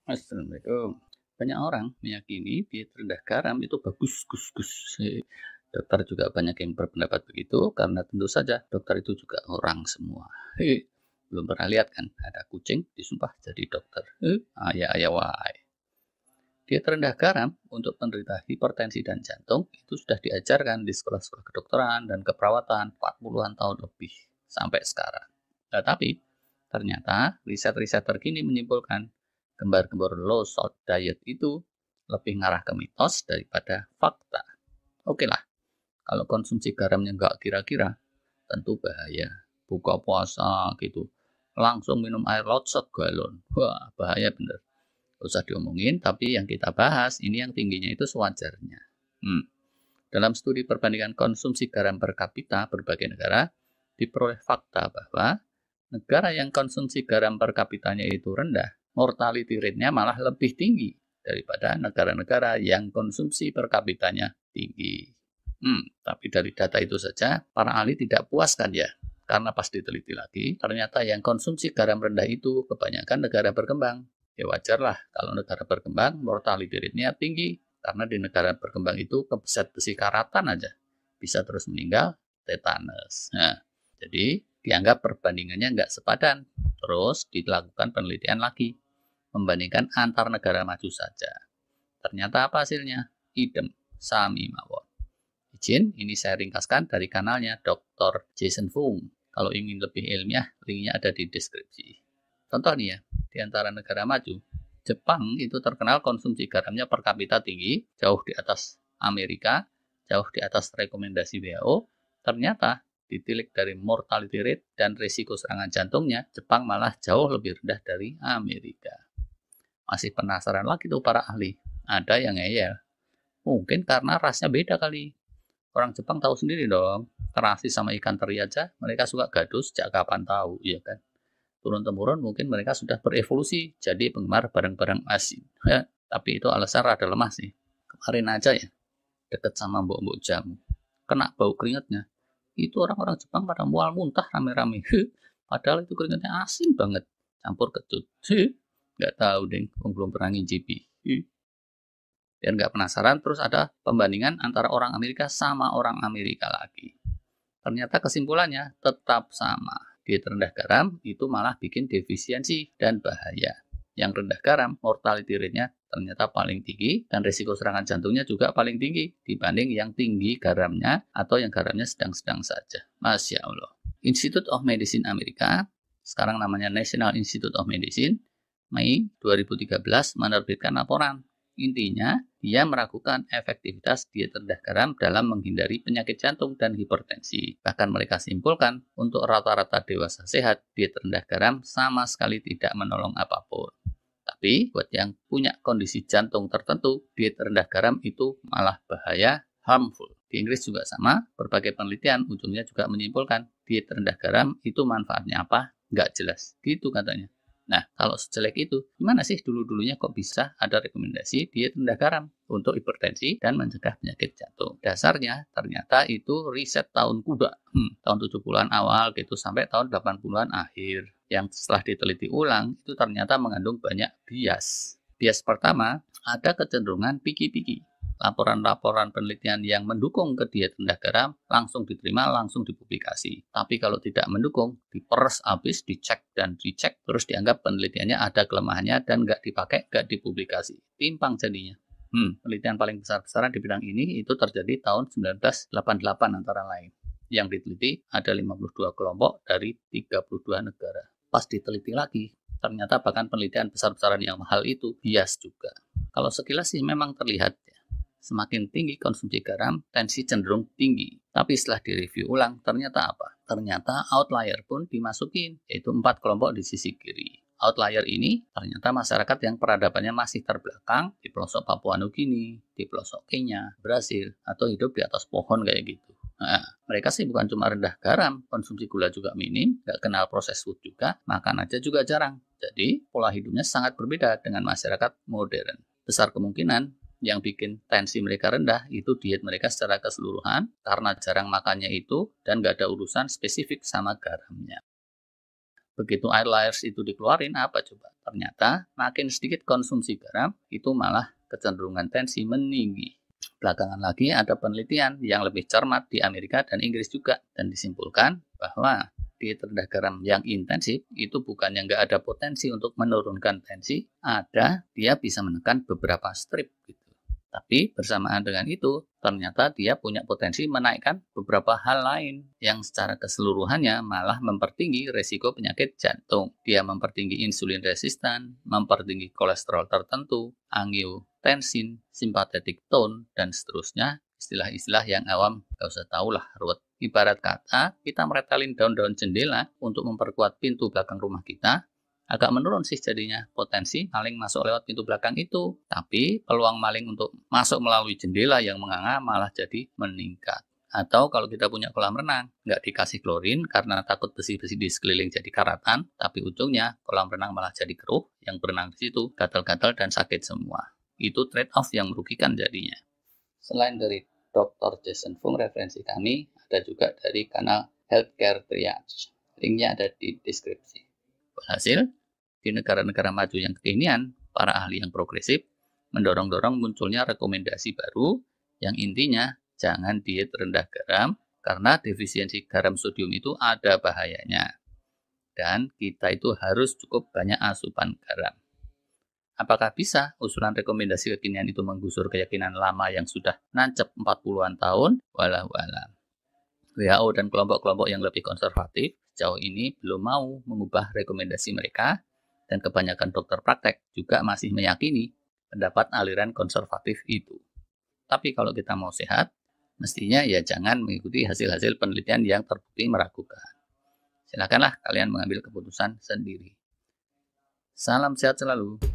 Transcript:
Assalamualaikum. Banyak orang meyakini diet rendah garam itu bagus, gus, gus. Dokter juga banyak yang berpendapat begitu karena tentu saja dokter itu juga orang semua. Belum pernah lihat kan ada kucing disumpah jadi dokter. Ayah ayah wahai. Diet rendah garam untuk penderita hipertensi dan jantung itu sudah diajarkan di sekolah-sekolah kedokteran dan keperawatan 40-an tahun lebih sampai sekarang. Tetapi ternyata riset-riset terkini menyimpulkan gembar-gembor low salt diet itu lebih ngarah ke mitos daripada fakta. Oke lah, kalau konsumsi garamnya nggak kira-kira, tentu bahaya. Buka puasa gitu, langsung minum air laut segalon. Wah, bahaya bener. Gak usah diomongin, tapi yang kita bahas ini yang tingginya itu sewajarnya. Dalam studi perbandingan konsumsi garam per kapita berbagai negara, diperoleh fakta bahwa negara yang konsumsi garam per kapitanya itu rendah, mortality rate-nya malah lebih tinggi daripada negara-negara yang konsumsi per kapitanya tinggi. Tapi dari data itu saja, para ahli tidak puas kan ya? Karena pas diteliti lagi, ternyata yang konsumsi garam rendah itu kebanyakan negara berkembang. Ya wajarlah kalau negara berkembang, mortality rate-nya tinggi. Karena di negara berkembang itu kebeset besi karatan aja. Bisa terus meninggal, tetanus. Nah, jadi dianggap perbandingannya nggak sepadan. Terus dilakukan penelitian lagi. Membandingkan antar negara maju saja. Ternyata apa hasilnya? Idem, sami mawon. Izin, ini saya ringkaskan dari kanalnya Dr. Jason Fung. Kalau ingin lebih ilmiah, linknya ada di deskripsi. Contoh nih ya, di antara negara maju, Jepang itu terkenal konsumsi garamnya per kapita tinggi, jauh di atas Amerika, jauh di atas rekomendasi WHO. Ternyata ditilik dari mortality rate dan risiko serangan jantungnya, Jepang malah jauh lebih rendah dari Amerika. Masih penasaran lagi tuh para ahli. Ada yang ngeyel. Mungkin karena rasnya beda kali. Orang Jepang tahu sendiri dong, terasi sama ikan teri aja mereka suka gaduh sejak kapan tahu, ya kan? Turun-temurun mungkin mereka sudah berevolusi jadi penggemar barang-barang asin. Ya, tapi itu alasan rada lemah sih. Kemarin aja ya, deket sama mbok-mbok jamu. Kena bau keringatnya. Itu orang-orang Jepang pada mual muntah rame-rame. Padahal itu keringatnya asin banget. Campur kecut. Nggak tahu deh, belum pernah ngincipi. Biar nggak penasaran, terus ada pembandingan antara orang Amerika sama orang Amerika lagi. Ternyata kesimpulannya tetap sama. Diet rendah garam itu malah bikin defisiensi dan bahaya. Yang rendah garam, mortality rate-nya ternyata paling tinggi dan risiko serangan jantungnya juga paling tinggi dibanding yang tinggi garamnya atau yang garamnya sedang-sedang saja. Masya Allah. Institute of Medicine Amerika, sekarang namanya National Institute of Medicine, Mei 2013 menerbitkan laporan. Intinya, dia meragukan efektivitas diet rendah garam dalam menghindari penyakit jantung dan hipertensi. Bahkan mereka simpulkan, untuk rata-rata dewasa sehat, diet rendah garam sama sekali tidak menolong apapun. Tapi buat yang punya kondisi jantung tertentu, diet rendah garam itu malah bahaya, harmful. Di Inggris juga sama, berbagai penelitian ujungnya juga menyimpulkan diet rendah garam itu manfaatnya apa? Nggak jelas. Gitu katanya. Nah, kalau sejelek itu, gimana sih dulu-dulunya kok bisa ada rekomendasi diet rendah garam untuk hipertensi dan mencegah penyakit jantung? Dasarnya ternyata itu riset tahun kuda, tahun 70-an awal gitu sampai tahun 80-an akhir. Yang setelah diteliti ulang, itu ternyata mengandung banyak bias. Bias pertama, ada kecenderungan piki-piki. Laporan-laporan penelitian yang mendukung ke diet rendah garam langsung diterima, langsung dipublikasi. Tapi kalau tidak mendukung, diperes habis, dicek dan dicek, terus dianggap penelitiannya ada kelemahannya dan nggak dipakai, nggak dipublikasi. Timpang jadinya. Penelitian paling besar-besaran di bidang ini itu terjadi tahun 1988 antara lain. Yang diteliti ada 52 kelompok dari 32 negara. Pas diteliti lagi, ternyata bahkan penelitian besar-besaran yang mahal itu bias juga. Kalau sekilas sih memang terlihat ya, semakin tinggi konsumsi garam, tensi cenderung tinggi. Tapi setelah direview ulang, ternyata apa? Ternyata outlier pun dimasukin, yaitu 4 kelompok di sisi kiri. Outlier ini ternyata masyarakat yang peradabannya masih terbelakang di pelosok Papua Nugini, di pelosok Kenya, Brasil, atau hidup di atas pohon kayak gitu. Nah, mereka sih bukan cuma rendah garam, konsumsi gula juga minim, nggak kenal proses food juga, makan aja juga jarang. Jadi, pola hidupnya sangat berbeda dengan masyarakat modern. Besar kemungkinan yang bikin tensi mereka rendah itu diet mereka secara keseluruhan karena jarang makannya itu dan nggak ada urusan spesifik sama garamnya. Begitu air itu dikeluarin, apa coba? Ternyata makin sedikit konsumsi garam, itu malah kecenderungan tensi meninggi. Belakangan lagi ada penelitian yang lebih cermat di Amerika dan Inggris juga, dan disimpulkan bahwa diet rendah garam yang intensif itu bukan yang nggak ada potensi untuk menurunkan tensi, ada, dia bisa menekan beberapa strip gitu. Tapi bersamaan dengan itu, ternyata dia punya potensi menaikkan beberapa hal lain yang secara keseluruhannya malah mempertinggi resiko penyakit jantung. Dia mempertinggi insulin resistan, mempertinggi kolesterol tertentu, angiotensin, sympathetic tone, dan seterusnya. Istilah-istilah yang awam gak usah tahu lah, ruwet. Ibarat kata, kita meretelin daun-daun jendela untuk memperkuat pintu belakang rumah kita, agak menurun sih jadinya potensi maling masuk lewat pintu belakang itu, tapi peluang maling untuk masuk melalui jendela yang menganga malah jadi meningkat. Atau kalau kita punya kolam renang, nggak dikasih klorin karena takut besi-besi di sekeliling jadi karatan, tapi ujungnya kolam renang malah jadi keruh, yang berenang di situ gatal-gatal dan sakit semua. Itu trade-off yang merugikan jadinya. Selain dari Dr. Jason Fung, referensi kami ada juga dari kanal Healthcare Triage. Linknya ada di deskripsi. Hasil, di negara-negara maju yang kekinian, para ahli yang progresif mendorong-dorong munculnya rekomendasi baru yang intinya jangan diet rendah garam karena defisiensi garam sodium itu ada bahayanya. Dan kita itu harus cukup banyak asupan garam. Apakah bisa usulan rekomendasi kekinian itu menggusur keyakinan lama yang sudah nancep 40-an tahun? Walau alam. WHO dan kelompok-kelompok yang lebih konservatif sejauh ini belum mau mengubah rekomendasi mereka, dan kebanyakan dokter praktek juga masih meyakini pendapat aliran konservatif itu. Tapi kalau kita mau sehat, mestinya ya jangan mengikuti hasil-hasil penelitian yang terbukti meragukan. Silakanlah kalian mengambil keputusan sendiri. Salam sehat selalu.